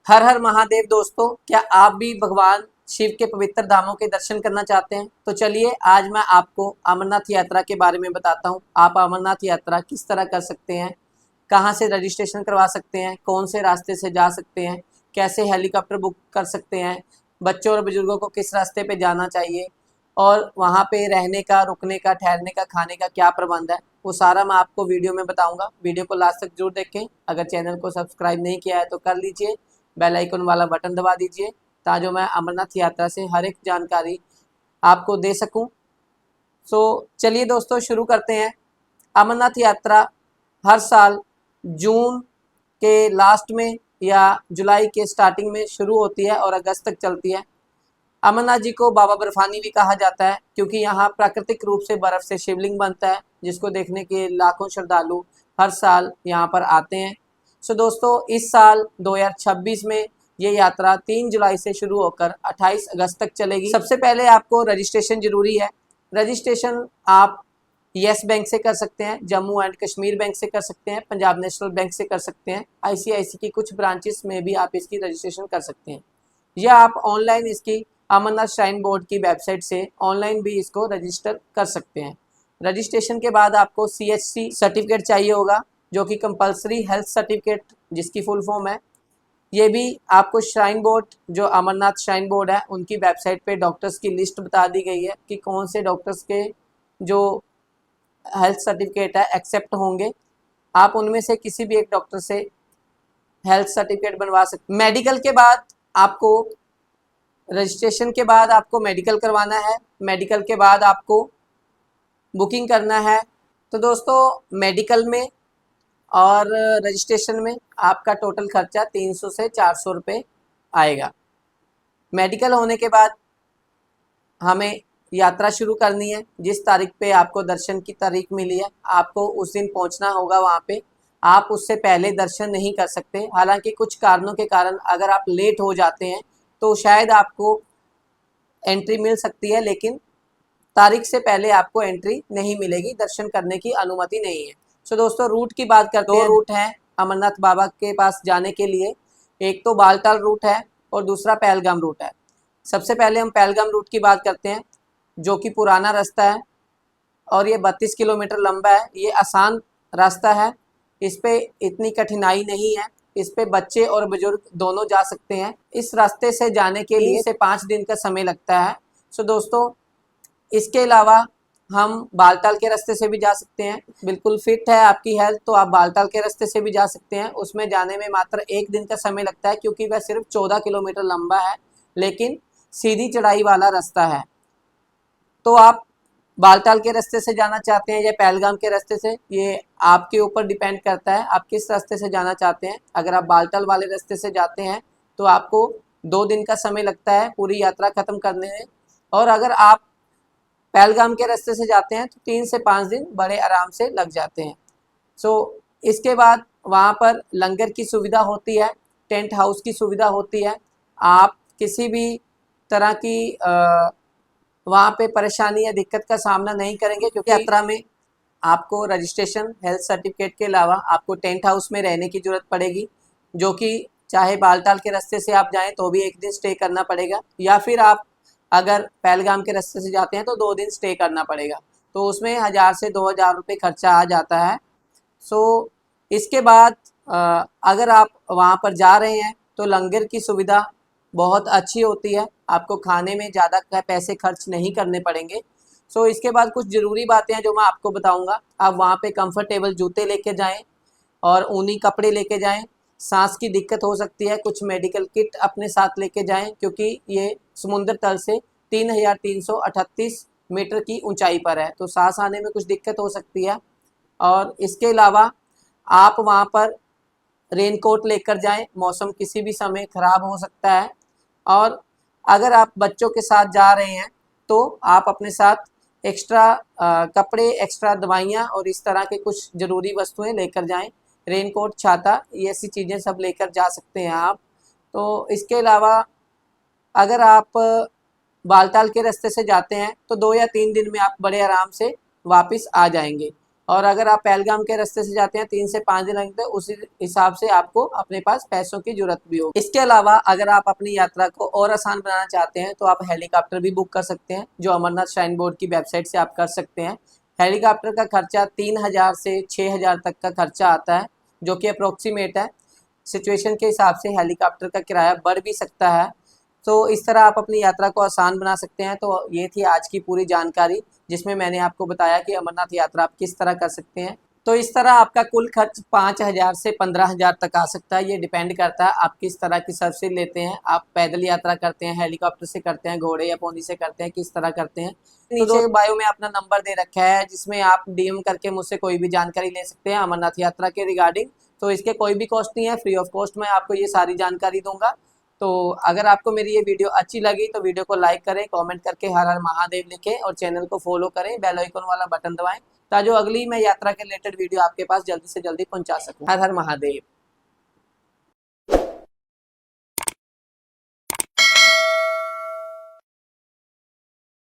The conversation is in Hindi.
हर हर महादेव दोस्तों, क्या आप भी भगवान शिव के पवित्र धामों के दर्शन करना चाहते हैं? तो चलिए आज मैं आपको अमरनाथ यात्रा के बारे में बताता हूँ। आप अमरनाथ यात्रा किस तरह कर सकते हैं, कहाँ से रजिस्ट्रेशन करवा सकते हैं, कौन से रास्ते से जा सकते हैं, कैसे हेलीकॉप्टर बुक कर सकते हैं, बच्चों और बुजुर्गों को किस रास्ते पे जाना चाहिए और वहाँ पे रहने का, रुकने का, ठहरने का, खाने का क्या प्रबंध है, वो सारा मैं आपको वीडियो में बताऊंगा। वीडियो को लास्ट तक जरूर देखें। अगर चैनल को सब्सक्राइब नहीं किया है तो कर लीजिए, बेल आइकन वाला बटन दबा दीजिए ताकि मैं अमरनाथ यात्रा से हर एक जानकारी आपको दे सकूं। सो चलिए दोस्तों शुरू करते हैं। अमरनाथ यात्रा हर साल जून के लास्ट में या जुलाई के स्टार्टिंग में शुरू होती है और अगस्त तक चलती है। अमरनाथ जी को बाबा बर्फानी भी कहा जाता है क्योंकि यहाँ प्राकृतिक रूप से बर्फ से शिवलिंग बनता है जिसको देखने के लाखों श्रद्धालु हर साल यहाँ पर आते हैं। सो दोस्तों इस साल 2026 में ये यात्रा 3 जुलाई से शुरू होकर 28 अगस्त तक चलेगी। सबसे पहले आपको रजिस्ट्रेशन जरूरी है। रजिस्ट्रेशन आप यस बैंक से कर सकते हैं, जम्मू एंड कश्मीर बैंक से कर सकते हैं, पंजाब नेशनल बैंक से कर सकते हैं, आईसीआईसी की कुछ ब्रांचेस में भी आप इसकी रजिस्ट्रेशन कर सकते हैं, या आप ऑनलाइन इसकी अमरनाथ श्राइन बोर्ड की वेबसाइट से ऑनलाइन भी इसको रजिस्टर कर सकते हैं। रजिस्ट्रेशन के बाद आपको CHC सर्टिफिकेट चाहिए होगा जो कि कंपलसरी हेल्थ सर्टिफिकेट जिसकी फुल फॉर्म है। ये भी आपको श्राइन बोर्ड, जो अमरनाथ श्राइन बोर्ड है, उनकी वेबसाइट पे डॉक्टर्स की लिस्ट बता दी गई है कि कौन से डॉक्टर्स के जो हेल्थ सर्टिफिकेट है एक्सेप्ट होंगे। आप उनमें से किसी भी एक डॉक्टर से हेल्थ सर्टिफिकेट बनवा सकते। मेडिकल के बाद आपको, रजिस्ट्रेशन के बाद आपको मेडिकल करवाना है, मेडिकल के बाद आपको बुकिंग करना है। तो दोस्तों मेडिकल में और रजिस्ट्रेशन में आपका टोटल खर्चा 300 से 400 रुपये आएगा। मेडिकल होने के बाद हमें यात्रा शुरू करनी है। जिस तारीख पे आपको दर्शन की तारीख मिली है आपको उस दिन पहुंचना होगा वहां पे। आप उससे पहले दर्शन नहीं कर सकते। हालांकि कुछ कारणों के कारण अगर आप लेट हो जाते हैं तो शायद आपको एंट्री मिल सकती है, लेकिन तारीख से पहले आपको एंट्री नहीं मिलेगी, दर्शन करने की अनुमति नहीं है। सो दोस्तों रूट की बात करते हैं। 2 रूट हैं अमरनाथ बाबा के पास जाने के लिए, एक तो बालटाल रूट है और दूसरा पहलगाम रूट है। सबसे पहले हम पहलगाम रूट की बात करते हैं जो कि पुराना रास्ता है और ये 32 किलोमीटर लंबा है। ये आसान रास्ता है, इस पे इतनी कठिनाई नहीं है, इस पे बच्चे और बुजुर्ग दोनों जा सकते हैं। इस रास्ते से जाने के लिए 5 दिन का समय लगता है। सो दोस्तों इसके अलावा हम बालटाल के रास्ते से भी जा सकते हैं। बिल्कुल फिट है आपकी हेल्थ तो आप बालटाल के रास्ते से भी जा सकते हैं। उसमें जाने में मात्र 1 दिन का समय लगता है क्योंकि वह सिर्फ 14 किलोमीटर लंबा है, लेकिन सीधी चढ़ाई वाला रास्ता है। तो आप बालटाल के रास्ते से जाना चाहते हैं या पहलगाम के रास्ते से, ये आपके ऊपर डिपेंड करता है आप किस रास्ते से जाना चाहते हैं। अगर आप बालटाल वाले रास्ते से जाते हैं तो आपको 2 दिन का समय लगता है पूरी यात्रा खत्म करने में, और अगर आप पहलगाम के रास्ते से जाते हैं तो 3 से 5 दिन बड़े आराम से लग जाते हैं। सो इसके बाद वहाँ पर लंगर की सुविधा होती है, टेंट हाउस की सुविधा होती है। आप किसी भी तरह की वहाँ पे परेशानी या दिक्कत का सामना नहीं करेंगे क्योंकि यात्रा में आपको रजिस्ट्रेशन, हेल्थ सर्टिफिकेट के अलावा आपको टेंट हाउस में रहने की ज़रूरत पड़ेगी, जो कि चाहे बालटाल के रास्ते से आप जाएं तो भी 1 दिन स्टे करना पड़ेगा, या फिर आप अगर पहलगाम के रास्ते से जाते हैं तो 2 दिन स्टे करना पड़ेगा। तो उसमें 1000 से 2000 रुपये खर्चा आ जाता है। सो इसके बाद अगर आप वहाँ पर जा रहे हैं तो लंगर की सुविधा बहुत अच्छी होती है, आपको खाने में ज़्यादा पैसे खर्च नहीं करने पड़ेंगे। सो इसके बाद कुछ ज़रूरी बातें हैं जो मैं आपको बताऊंगा। आप वहाँ पे कंफर्टेबल जूते लेके जाएं और ऊनी कपड़े लेके जाएं। सांस की दिक्कत हो सकती है, कुछ मेडिकल किट अपने साथ लेके जाएं क्योंकि ये समुद्र तल से 3338 मीटर की ऊंचाई पर है, तो सांस आने में कुछ दिक्कत हो सकती है। और इसके अलावा आप वहाँ पर रेनकोट लेकर जाएं, मौसम किसी भी समय ख़राब हो सकता है। और अगर आप बच्चों के साथ जा रहे हैं तो आप अपने साथ एक्स्ट्रा कपड़े, एक्स्ट्रा दवाइयाँ और इस तरह के कुछ ज़रूरी वस्तुएं लेकर जाएं। रेनकोट, छाता, ये ऐसी चीज़ें सब लेकर जा सकते हैं आप। तो इसके अलावा अगर आप बालटाल के रास्ते से जाते हैं तो 2 या 3 दिन में आप बड़े आराम से वापस आ जाएंगे। और अगर आप पहलगाम के रास्ते से जाते हैं 3 से 5 दिन लगते हैं, उसी हिसाब से आपको अपने पास पैसों की जरूरत भी होगी। इसके अलावा अगर आप अपनी यात्रा को और आसान बनाना चाहते हैं तो आप हेलीकॉप्टर भी बुक कर सकते हैं, जो अमरनाथ श्राइन बोर्ड की वेबसाइट से आप कर सकते हैं। हेलीकॉप्टर का खर्चा 3000 से 6000 तक का खर्चा आता है, जो कि अप्रोक्सीमेट है। सिचुएशन के हिसाब से हेलीकॉप्टर का किराया बढ़ भी सकता है। तो इस तरह आप अपनी यात्रा को आसान बना सकते हैं। तो ये थी आज की पूरी जानकारी, जिसमें मैंने आपको बताया कि अमरनाथ यात्रा आप किस तरह कर सकते हैं। तो इस तरह आपका कुल खर्च 5000 से 15000 तक आ सकता है। ये डिपेंड करता है आप किस तरह की सर्विस लेते हैं, आप पैदल यात्रा करते हैं, हेलीकॉप्टर से करते हैं, घोड़े या पोनी से करते हैं, किस तरह करते हैं। नीचे बायो में अपना नंबर दे रखा है, जिसमें आप डीएम करके मुझसे कोई भी जानकारी ले सकते हैं अमरनाथ यात्रा के रिगार्डिंग। तो इसके कोई भी कॉस्ट नहीं है, फ्री ऑफ कॉस्ट मैं आपको ये सारी जानकारी दूंगा। तो अगर आपको मेरी ये वीडियो अच्छी लगी तो वीडियो को लाइक करें, कमेंट करके हर हर महादेव लिखें और चैनल को फॉलो करें, बेल आइकन वाला बटन दबाएं, ताकि अगली मैं यात्रा के रिलेटेड वीडियो आपके पास जल्दी से जल्दी पहुंचा सकूं। हर हर महादेव।